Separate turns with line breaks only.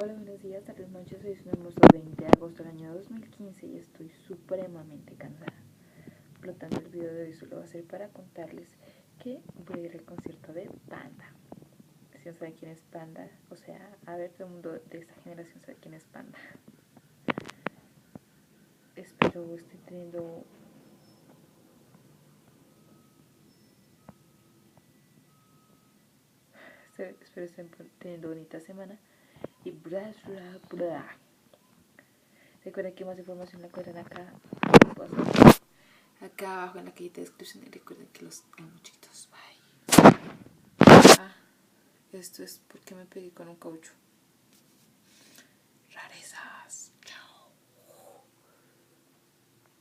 Hola, buenos días, tardes, noches. Hoy es un hermoso 20 de agosto del año 2015 y estoy supremamente cansada. Por lo tanto, el video de hoy solo va a ser para contarles que voy a ir al concierto de Panda. Si no saben quién es Panda, o sea, a ver, todo el mundo de esta generación sabe quién es Panda. Espero estén teniendo bonita semana y bla bla bla. Recuerden que más información la encuentran acá abajo en la cajita de descripción y recuerden que los amo, chiquitos. Bye. Esto es porque me pegué con un caucho.